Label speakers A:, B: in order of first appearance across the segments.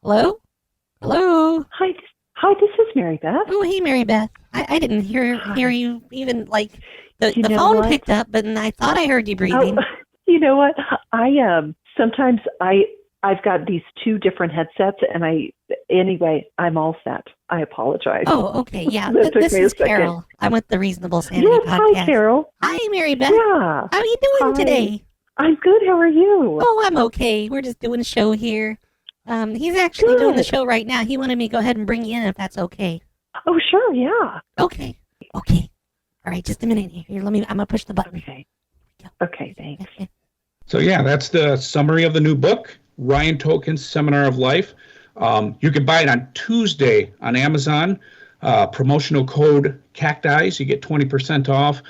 A: Hello? Hello?
B: Hi, this is Mary Beth.
A: Oh, hey, Mary Beth. I didn't hear
B: Hi.
A: you even, like, the
B: You know
A: phone
B: what?
A: picked up, but I thought I heard you
B: Oh,
A: breathing.
B: you know what? Sometimes I've got these two different headsets, and I'm all set. I apologize.
A: Oh, okay, yeah.
B: That took
A: This
B: me a
A: is
B: second.
A: Carol. I'm with the Reasonable Sanity
B: Yes, hi,
A: podcast.
B: Carol.
A: Hi, Mary Beth.
B: Yeah.
A: How are you doing
B: Hi.
A: today?
B: I'm good. How are you?
A: Oh, I'm okay. We're just doing a show here. He's actually doing the
B: Good.
A: show right now. He wanted me to go ahead and bring you in if that's okay.
B: Oh, sure. Yeah.
A: Okay. Okay. All right, just a minute here. I'm gonna push the button.
B: Okay. Okay. Thanks.
C: So yeah, that's the summary of the new book, Ryan Token's Seminar of Life. You can buy it on Tuesday on Amazon. Promotional code Cacti, you get 20% off.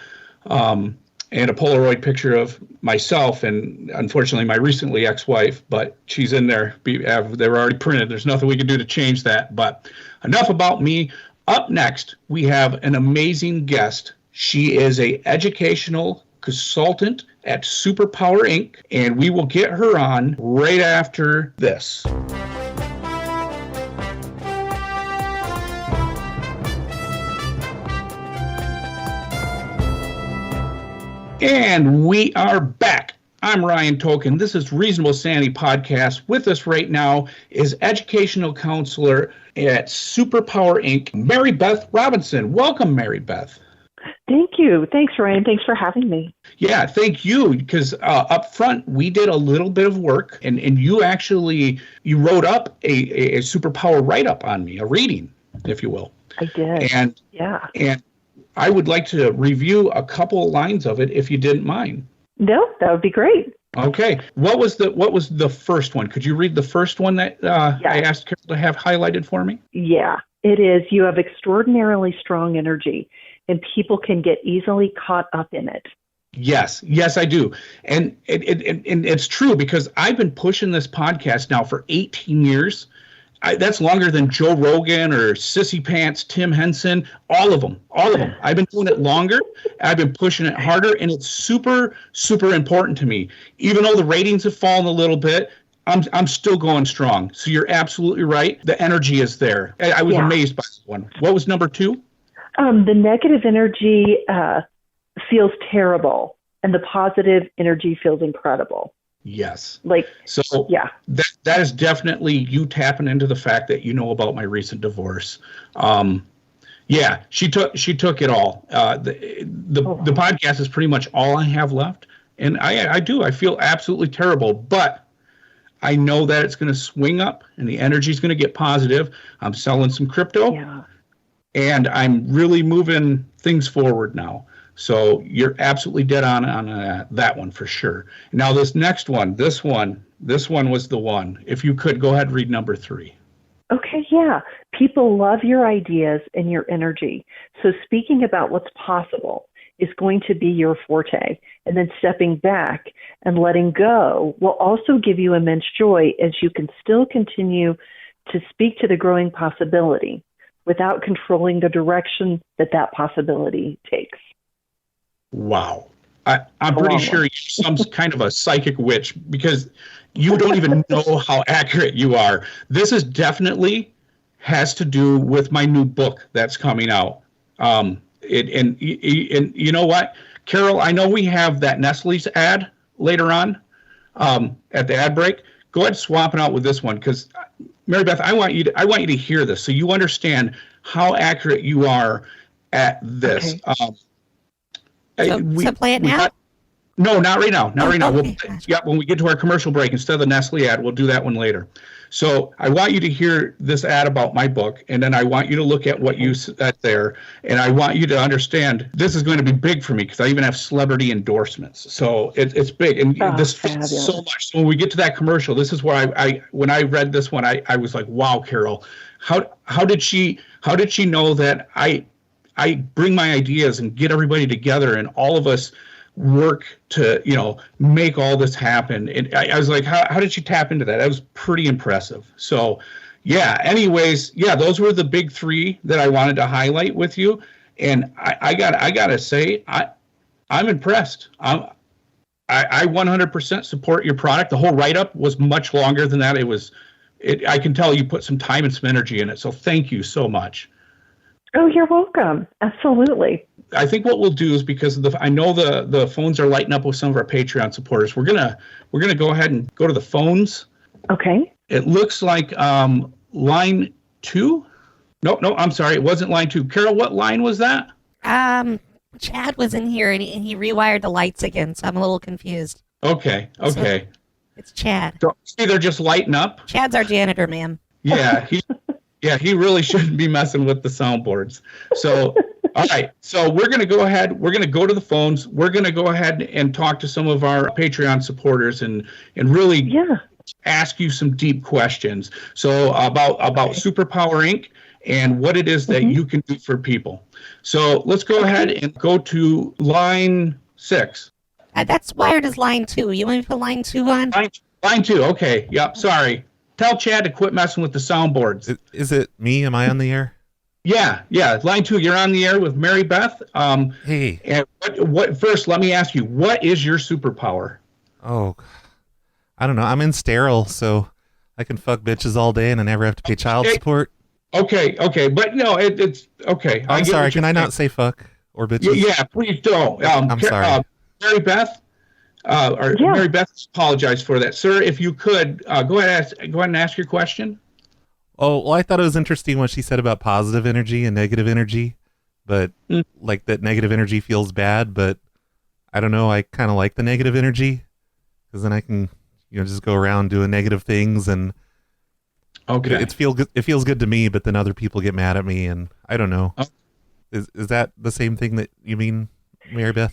C: And a Polaroid picture of myself and unfortunately my recently ex-wife, but she's in there. They're already printed. There's nothing we can do to change that. But enough about me. Up next, we have an amazing guest. She is an educational consultant at Superpower Inc., and we will get her on right after this. And we are back. I'm Ryan Token. This is Reasonable Sanity Podcast. With us right now is educational counselor at Superpower Inc., Mary Beth Robinson. Welcome, Mary Beth.
B: Thank you. Thanks, Ryan. Thanks for having me.
C: Yeah, thank you. Because up front, we did a little bit of work, and you wrote up a Superpower write-up on me, a reading, if you will.
B: I did.
C: And I would like to review a couple lines of it, if you didn't mind.
B: No, that would be great.
C: Okay. What was the first one? Could you read the first one that I asked Carol to have highlighted for me?
B: Yeah, it is. You have extraordinarily strong energy, and people can get easily caught up in it.
C: Yes, I do. And it's true because I've been pushing this podcast now for 18 years. That's longer than Joe Rogan or Sissy Pants, Tim Henson, all of them. I've been doing it longer. I've been pushing it harder, and it's super, super important to me. Even though the ratings have fallen a little bit, I'm still going strong. So you're absolutely right. The energy is there. I was amazed by this one. What was number 2?
B: The negative energy feels terrible, and the positive energy feels incredible.
C: Yes. That is definitely you tapping into the fact that you know about my recent divorce. She took it all. The podcast is pretty much all I have left, and I feel absolutely terrible, but I know that it's going to swing up and the energy is going to get positive. I'm selling some crypto, and I'm really moving things forward now. So you're absolutely dead on that one for sure. Now this next one, this one was the one. If you could go ahead and read number 3.
B: Okay, yeah. People love your ideas and your energy. So speaking about what's possible is going to be your forte. And then stepping back and letting go will also give you immense joy as you can still continue to speak to the growing possibility without controlling the direction that possibility takes.
C: Wow. I'm pretty sure you're some kind of a psychic witch because you don't even know how accurate you are. This is definitely has to do with my new book that's coming out. And you know what, Carol, I know we have that Nestle's ad later on at the ad break. Go ahead and swap it out with this one because Mary Beth, I want you to hear this so you understand how accurate you are at this.
A: Okay. So play it now?
C: No, not right now. Not right now.
A: Okay.
C: When we get to our commercial break, instead of the Nestle ad, we'll do that one later. So I want you to hear this ad about my book, and then I want you to look at what you said there, and I want you to understand this is going to be big for me because I even have celebrity endorsements. So it's big, and this fits so much. So when we get to that commercial, this is where when I read this one, I was like, wow, Carol, how did she know that I bring my ideas and get everybody together and all of us work to, make all this happen. And I was like, how did she tap into that? That was pretty impressive. So anyways, those were the big 3 that I wanted to highlight with you. And I gotta say, I'm impressed. I 100% support your product. The whole write-up was much longer than that. It was I can tell you put some time and some energy in it. So thank you so much.
B: Oh, you're welcome. Absolutely.
C: I think what we'll do is, because I know the phones are lighting up with some of our Patreon supporters. We're gonna go ahead and go to the phones.
B: Okay.
C: It looks like line 2. No, I'm sorry, it wasn't line 2. Carol, what line was that?
A: Chad was in here and he rewired the lights again, so I'm a little confused.
C: Okay.
A: So, it's Chad.
C: So see, they're just lighting up.
A: Chad's our janitor, ma'am.
C: Yeah, he really shouldn't be messing with the soundboards. So, all right. So we're going to go ahead. We're going to go to the phones. We're going to go ahead and talk to some of our Patreon supporters and really ask you some deep questions. So about Superpower Inc. and what it is that you can do for people. So let's go ahead and go to line 6.
A: That's wired as line 2. You want me to put line 2 on?
C: Line 2. Okay. Yep. Sorry. Tell Chad to quit messing with the soundboards.
D: Is it me? Am I on the air?
C: Yeah. Line 2. You're on the air with Mary Beth.
D: Hey.
C: And what? First, let me ask you, what is your superpower?
D: Oh, I don't know. I'm in sterile, so I can fuck bitches all day and I never have to pay child support.
C: Okay. But no, it's okay.
D: I'm sorry. Can I not say fuck or bitches?
C: Yeah, please don't.
D: I'm sorry.
C: Mary Beth. Mary Beth, apologize for that, sir. If you could go ahead and ask your question.
D: Oh, well, I thought it was interesting what she said about positive energy and negative energy, but like that negative energy feels bad. But I don't know. I kind of like the negative energy because then I can, just go around doing negative things and it feels good to me. But then other people get mad at me, and I don't know. Oh. Is that the same thing that you mean, Mary Beth?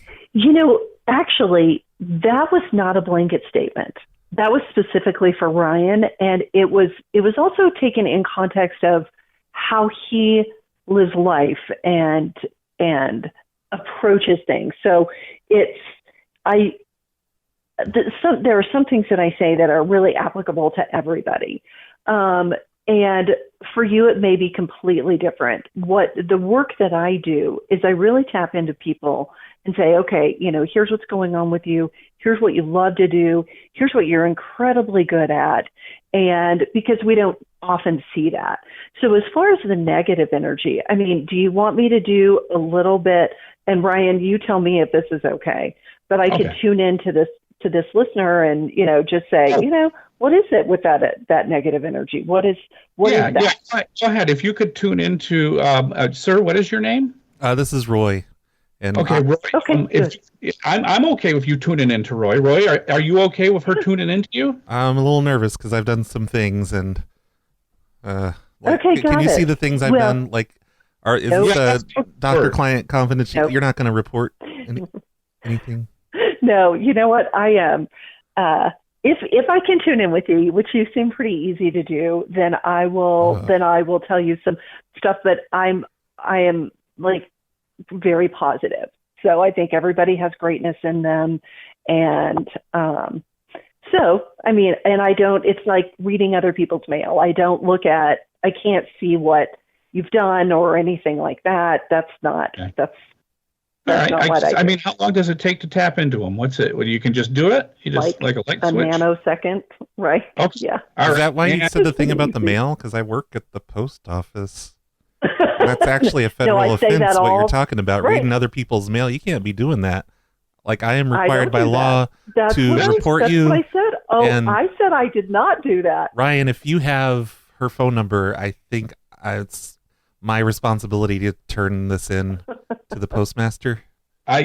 B: Actually, that was not a blanket statement. That was specifically for Ryan, and it was also taken in context of how he lives life and approaches things. So there are some things that I say that are really applicable to everybody. And for you, it may be completely different. What the work that I do is I really tap into people and say, okay, here's what's going on with you. Here's what you love to do. Here's what you're incredibly good at. And because we don't often see that. So as far as the negative energy, do you want me to do a little bit? And Ryan, you tell me if this is okay, but I could tune into this listener and, just say, what is it with that negative energy? What is that?
C: Yeah, go ahead. If you could tune into, sir, what is your name?
D: This is Roy. And
C: Roy.
B: Okay,
C: I'm okay with you tuning into Roy. Roy, are you okay with her tuning into you?
D: I'm a little nervous because I've done some things and,
B: can
D: you see the things I've done? Like, is this doctor-client confidential?
B: Nope.
D: You're not going to report anything?
B: No, you know what? I am. If I can tune in with you, which you seem pretty easy to do, then I will. Then I will tell you some stuff. But I am like very positive. So I think everybody has greatness in them, and and I don't. It's like reading other people's mail. I can't see what you've done or anything like that. That's not.
C: Okay.
B: That's
C: all right. How long does it take to tap into them? What's it? Well, you can just do it? You just like a light switch?
B: A nanosecond, right?
C: Okay.
B: Yeah.
D: Is that why you said the thing about the mail? Because I work at the post office. That's actually a federal offense, what you're talking about, reading other people's mail. You can't be doing that. Like, I am required by law to report you.
B: That's what I said. Oh, I said I did not do that.
D: Ryan, if you have her phone number, I think it's my responsibility to turn this in to the postmaster.
C: I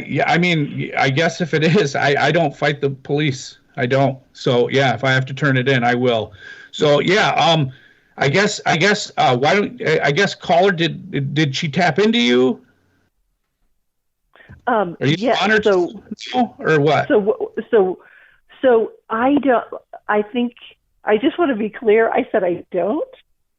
C: guess if it is, I don't fight the police. I don't. So yeah, if I have to turn it in, I will. So yeah, I guess caller, did she tap into you? Are you honored or what?
B: So I don't. I think I just want to be clear. I said I don't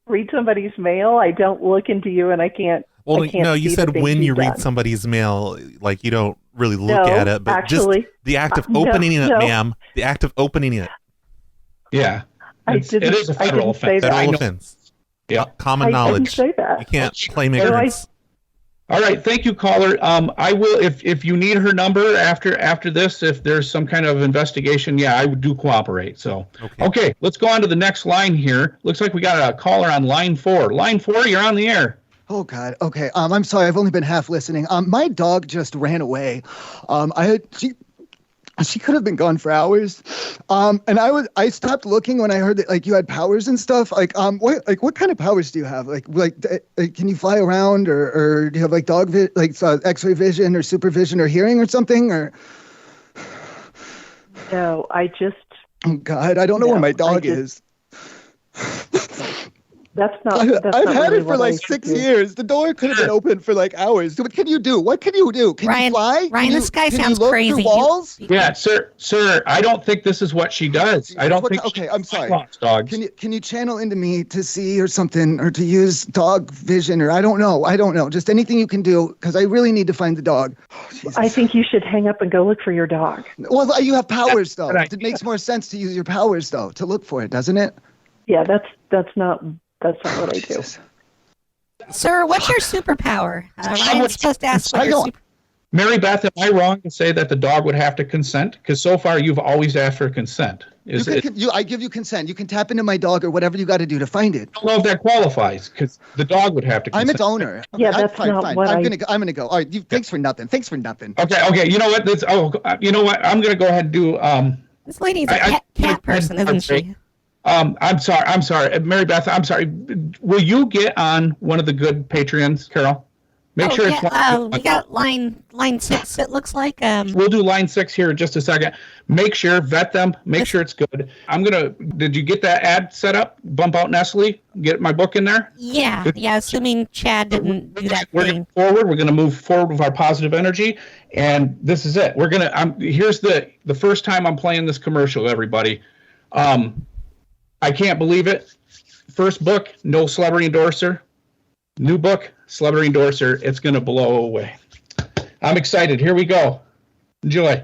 B: read somebody's mail. I don't look into you, and I can't.
D: Well, no, you said when you read somebody's mail, like you don't really look at it, but actually, just the act of opening it, ma'am. The act of opening it.
C: Yeah, it is a federal offense.
D: Federal offense.
C: Yeah,
D: common knowledge.
B: I didn't say that.
D: You can't claim ignorance.
C: All right, thank you, caller. I will, if you need her number after this, if there's some kind of investigation, yeah, I would do cooperate. So, okay, let's go on to the next line here. Looks like we got a caller on line 4. Line 4, you're on the air.
E: Oh God. Okay. I'm sorry. I've only been half listening. My dog just ran away. She could have been gone for hours. And I stopped looking when I heard that like you had powers and stuff. What kind of powers do you have? Can you fly around or do you have like X-ray vision or supervision or hearing or something or?
B: No,
E: Oh God, I don't know where my dog is. I've had it for like 6 years. The door could have been open for like hours. What can you do? Can you fly?
A: Ryan, this guy sounds
E: look
A: crazy.
E: Through walls?
C: Yeah, sir, I don't think this is what she does. I don't think.
E: Okay, I'm sorry.
C: Dogs.
E: Can you channel into me to see or something, or to use dog vision, or I don't know. Just anything you can do, because I really need to find the dog. Oh,
B: I think you should hang up and go look for your dog.
E: Well, you have powers though. It makes more sense to use your powers though, to look for it, doesn't it?
B: Yeah, that's not what I do.
A: Sir, what's your superpower? Ryan's supposed to ask what your super...
C: Mary Beth, am I wrong to say that the dog would have to consent? Because so far you've always asked for consent.
E: I give you consent. You can tap into my dog or whatever you got to do to find it.
C: I don't know if that qualifies, because the dog would have to consent.
E: I'm its owner.
B: Yeah, that's
E: fine.
B: what
E: I'm gonna go. All right, thanks for nothing.
C: Okay. You know what? You know what? I'm gonna go ahead and do.
A: This lady's a cat person, isn't she?
C: I'm sorry, Mary Beth. I'm sorry. Will you get on one of the good Patreons, Carol? Make sure it's.
A: We got line 6. It looks like.
C: We'll do line 6 here in just a second. Make sure, vet them. Make sure it's good. Did you get that ad set up? Bump out Nestle. Get my book in there.
A: Yeah. Assuming Chad didn't do that thing.
C: We're gonna move forward with our positive energy, and this is it. Here's the first time I'm playing this commercial, everybody. I can't believe it. First book, no celebrity endorser. New book, celebrity endorser. It's going to blow away. I'm excited. Here we go. Enjoy.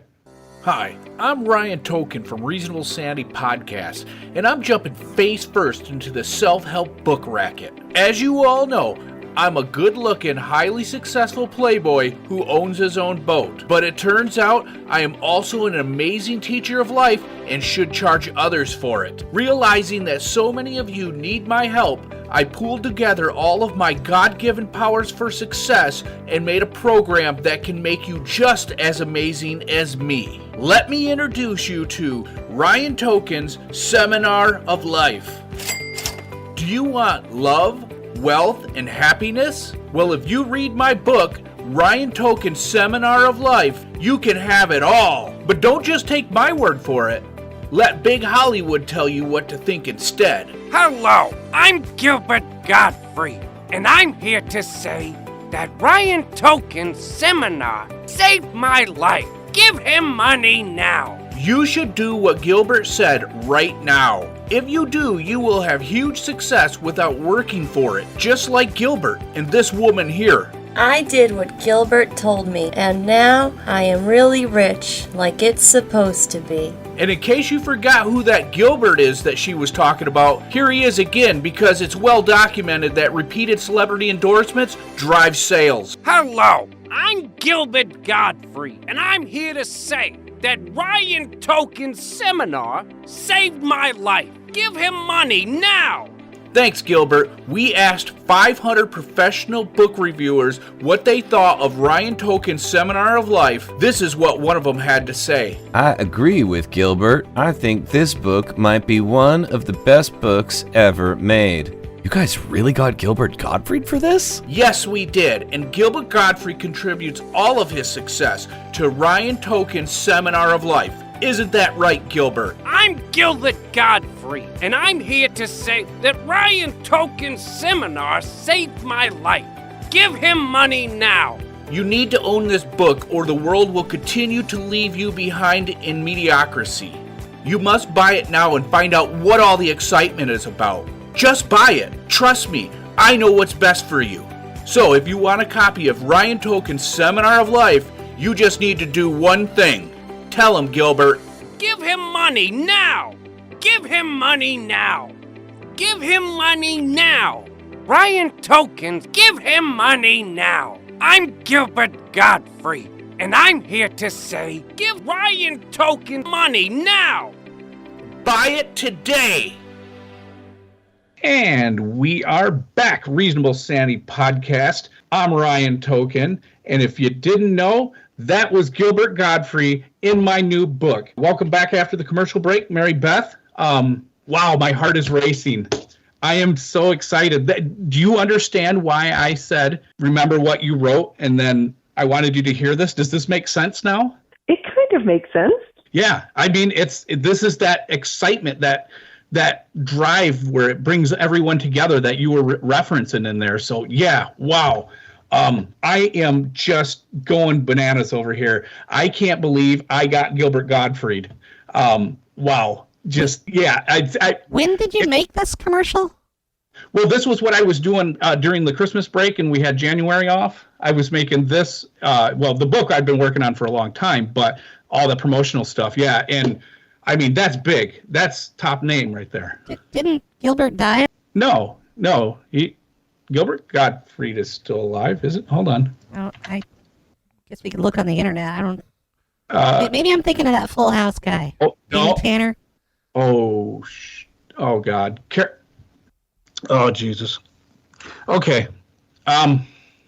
F: Hi, I'm Ryan Token from Reasonable Sanity Podcast, and I'm jumping face first into the self-help book racket. As you all know, I'm a good-looking, highly successful playboy who owns his own boat. But it turns out I am also an amazing teacher of life and should charge others for it. Realizing that so many of you need my help, I pooled together all of my God-given powers for success and made a program that can make you just as amazing as me. Let me introduce you to Ryan Token's Seminar of Life. Do you want love, wealth, and happiness? Well, if you read my book, Ryan Token's Seminar of Life, you can have it all. But don't just take my word for it. Let Big Hollywood tell you what to think instead.
G: Hello, I'm Gilbert Godfrey, and I'm here to say that Ryan Token's seminar saved my life. Give him money now.
F: You should do what Gilbert said right now. If you do, you will have huge success without working for it, just like Gilbert and this woman here.
H: I did what Gilbert told me, and now I am really rich, like it's supposed to be.
F: And in case you forgot who that Gilbert is that she was talking about, here he is again, because it's well documented that repeated celebrity endorsements drive sales.
G: Hello, I'm Gilbert Godfrey, and I'm here to say that Ryan Token's seminar saved my life. Give him money now!
F: Thanks, Gilbert. We asked 500 professional book reviewers what they thought of Ryan Token's Seminar of Life. This is what one of them had to say.
I: I agree with Gilbert. I think this book might be one of the best books ever made. You guys really got Gilbert Gottfried for this?
F: Yes, we did. And Gilbert Gottfried contributes all of his success to Ryan Token's Seminar of Life. Isn't that right, Gilbert?
G: I'm Gilbert Godfrey, and I'm here to say that Ryan Token's seminar saved my life. Give him money now.
F: You need to own this book, or the world will continue to leave you behind in mediocrity. You must buy it now and find out what all the excitement is about. Just buy it. Trust me, I know what's best for you. So if you want a copy of Ryan Token's Seminar of Life, you just need to do one thing. Tell him, Gilbert.
G: Give him money now! Give him money now! Give him money now! Ryan Tokens, give him money now! I'm Gilbert Godfrey, and I'm here to say, give Ryan Token money now!
F: Buy it today!
C: And we are back, Reasonable Sanity Podcast. I'm Ryan Token, and if you didn't know, that was Gilbert Godfrey in my new book. Welcome back after the commercial break, Mary Beth. Wow, my heart is racing. I am so excited. Do you understand why I said, remember what you wrote, and then I wanted you to hear this? Does this make sense now?
B: It kind of makes sense.
C: Yeah, I mean, this is that excitement, that drive where it brings everyone together that you were referencing in there. So yeah, wow. I am just going bananas over here. I can't believe I got Gilbert Gottfried. Wow. Just, yeah.
A: When did you make this commercial?
C: Well, this was what I was doing during the Christmas break, and we had January off. I was making this, the book I've been working on for a long time, but all the promotional stuff. Yeah. And I mean, that's big. That's top name right there.
A: Didn't Gilbert die?
C: No. Gilbert Gottfried is still alive, is it? Hold on.
A: Oh, I guess we could look on the internet. I don't. Maybe I'm thinking of that Full House guy.
C: Oh, no.
A: Tanner.
C: Oh God. Oh, Jesus. Okay.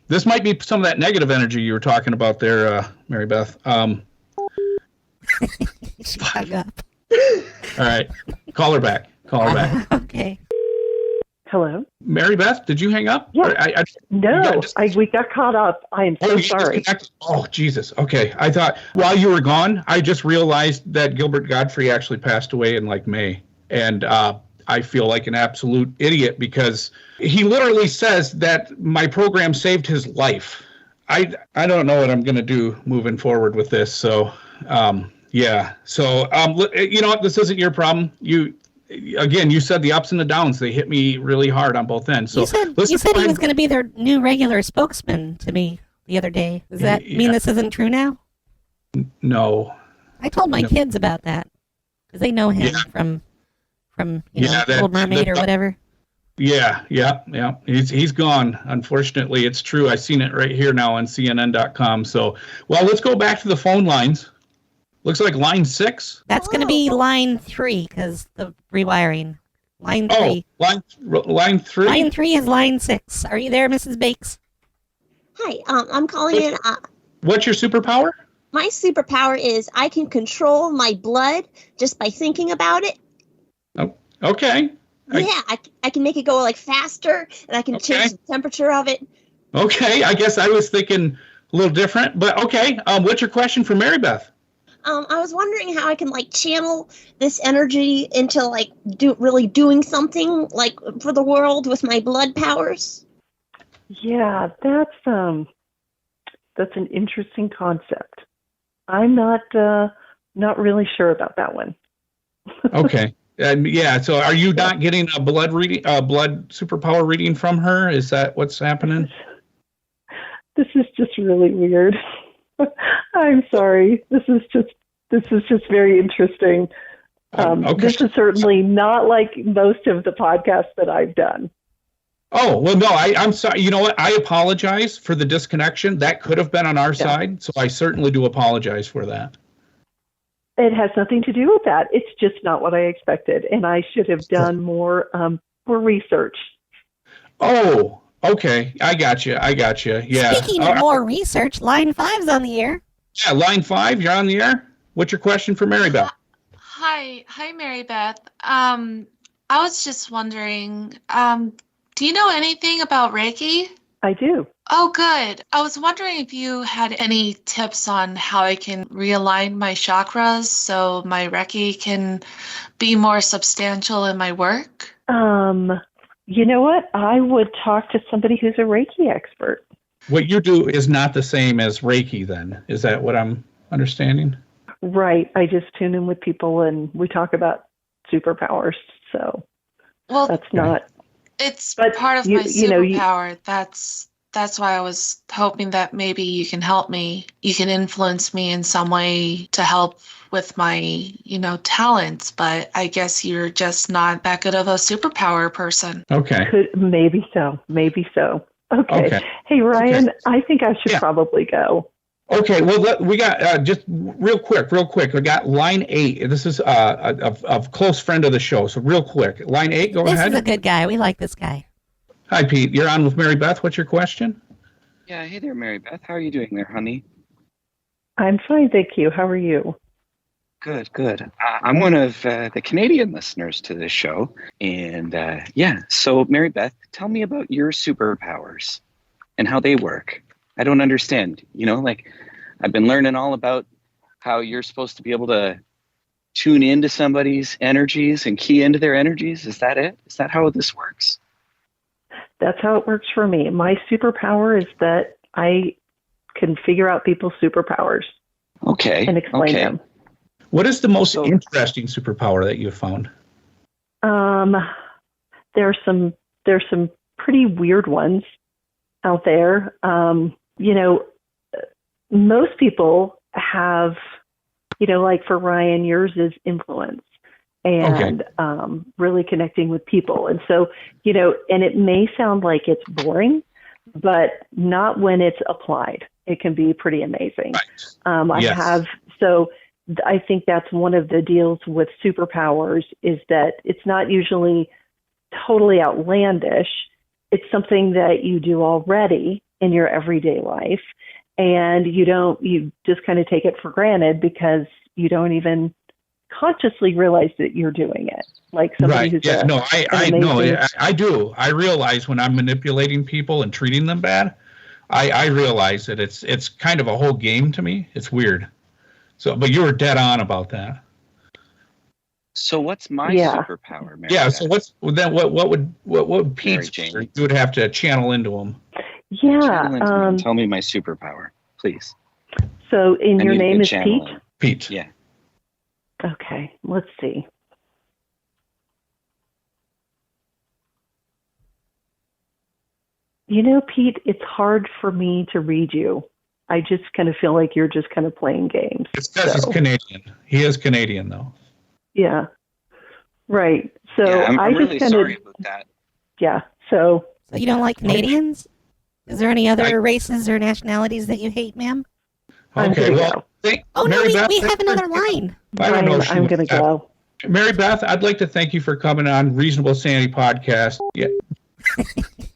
C: This might be some of that negative energy you were talking about there, Mary Beth.
A: She hung up.
C: All right. Call her back.
A: Okay.
B: Hello?
C: Mary Beth, did you hang up?
B: Yeah. We got caught up. I am so sorry.
C: Oh, Jesus. Okay. I thought while you were gone, I just realized that Gilbert Godfrey actually passed away in like May. And I feel like an absolute idiot because he literally says that my program saved his life. I don't know what I'm going to do moving forward with this. So, yeah. So, you know what? This isn't your problem. You said the ups and the downs. They hit me really hard on both ends. So
A: you said he was going to be their new regular spokesman to me the other day. Does that mean this isn't true now?
C: No.
A: I told my kids about that because they know him from Little Mermaid or whatever.
C: Yeah. He's gone. Unfortunately, it's true. I've seen it right here now on CNN.com. So, well, let's go back to the phone lines. Looks like line 6.
A: That's going to be line 3 because the rewiring. Line 3.
C: Line 3?
A: Line 3 is line 6. Are you there, Mrs. Bakes?
J: Hi, I'm calling in.
C: What's your superpower?
J: My superpower is I can control my blood just by thinking about it.
C: Oh, okay.
J: I can make it go like faster, and I can change the temperature of it.
C: Okay, I guess I was thinking a little different, but okay. What's your question for Mary Beth?
J: I was wondering how I can like channel this energy into like really doing something like for the world with my blood powers.
B: Yeah, that's an interesting concept. I'm not really sure about that one.
C: Okay. Yeah. So, are you not getting a blood superpower reading from her? Is that what's happening?
B: This is just really weird. I'm sorry. This is just very interesting.
C: Okay.
B: This is certainly not like most of the podcasts that I've done.
C: Oh, well, no, I'm sorry. You know what? I apologize for the disconnection. That could have been on our side, so I certainly do apologize for that.
B: It has nothing to do with that. It's just not what I expected, and I should have done more research.
C: Oh, okay. I got you. Yeah.
A: Speaking of more research, line 5's on the air.
C: Yeah, line 5, you're on the air. What's your question for Mary Beth?
K: Hi, Mary Beth. I was just wondering, do you know anything about Reiki?
B: I do.
K: Oh, good. I was wondering if you had any tips on how I can realign my chakras so my Reiki can be more substantial in my work.
B: You know what? I would talk to somebody who's a Reiki expert.
C: What you do is not the same as Reiki, then. Is that what I'm understanding?
B: Right. I just tune in with people and we talk about superpowers. So that's not.
K: It's part of my superpower. That's why I was hoping that maybe you can help me. You can influence me in some way to help with my, talents. But I guess you're just not that good of a superpower person.
C: Okay.
B: Maybe so. Okay. Hey, Ryan, I think I should probably go.
C: Okay, well, we got just real quick. We got line 8. This is a close friend of the show. So real quick, line 8. Go ahead.
A: This is a good guy. We like this guy.
C: Hi, Pete. You're on with Mary Beth. What's your question?
L: Yeah. Hey there, Mary Beth. How are you doing there, honey?
B: I'm fine, thank you. How are you?
L: Good. I'm one of the Canadian listeners to this show, and So, Mary Beth, tell me about your superpowers and how they work. I don't understand. I've been learning all about how you're supposed to be able to tune into somebody's energies and key into their energies. Is that it? Is that how this works?
B: That's how it works for me. My superpower is that I can figure out people's superpowers.
L: Okay.
B: And explain them.
C: What is the most interesting superpower that you've found?
B: There's some pretty weird ones out there. Most people have, like for Ryan, yours is influence and really connecting with people. And so, and it may sound like it's boring, but not when it's applied. It can be pretty amazing. Right. I think that's one of the deals with superpowers is that it's not usually totally outlandish. It's something that you do already in your everyday life, and you just kind of take it for granted because you don't even consciously realize that you're doing it. Like somebody who's
C: I know. I do. I realize when I'm manipulating people and treating them bad. I realize that it's kind of a whole game to me. It's weird. So, but you were dead on about that.
L: So what's my superpower, Mary?
C: Yeah. So what would Pete's? You would have to channel into him.
B: Yeah.
L: Tell me my superpower, please.
B: So your name is Pete?
C: Pete.
L: Yeah.
B: Okay. Let's see. Pete, it's hard for me to read you. I just kind of feel like you're just kind of playing games.
C: It's because he's Canadian. He is Canadian, though.
B: Yeah. Right. So
L: I'm
B: really
L: sorry about that.
B: Yeah. So
A: you don't like Canadians? Is there any other races or nationalities that you hate, ma'am?
C: Okay. Well,
A: we have another line.
C: I don't know.
B: I'm going to go.
C: Mary Beth, I'd like to thank you for coming on Reasonable Sanity Podcast. Yeah.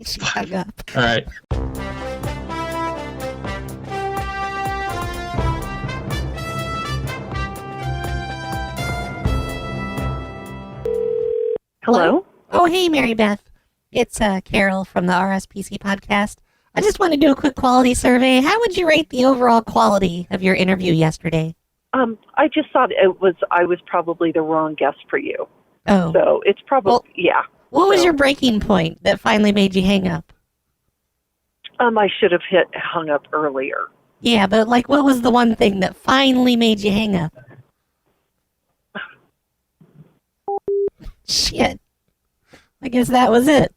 A: Shut up.
C: All right.
B: Hello?
A: Oh, hey, Mary Beth. It's Carol from the RSPC podcast. I just want to do a quick quality survey. How would you rate the overall quality of your interview yesterday?
B: I just thought I was probably the wrong guest for you.
A: Oh.
B: So it's probably,
A: What was your breaking point that finally made you hang up?
B: I should have hung up earlier.
A: Yeah, but what was the one thing that finally made you hang up? Shit. I guess that was it.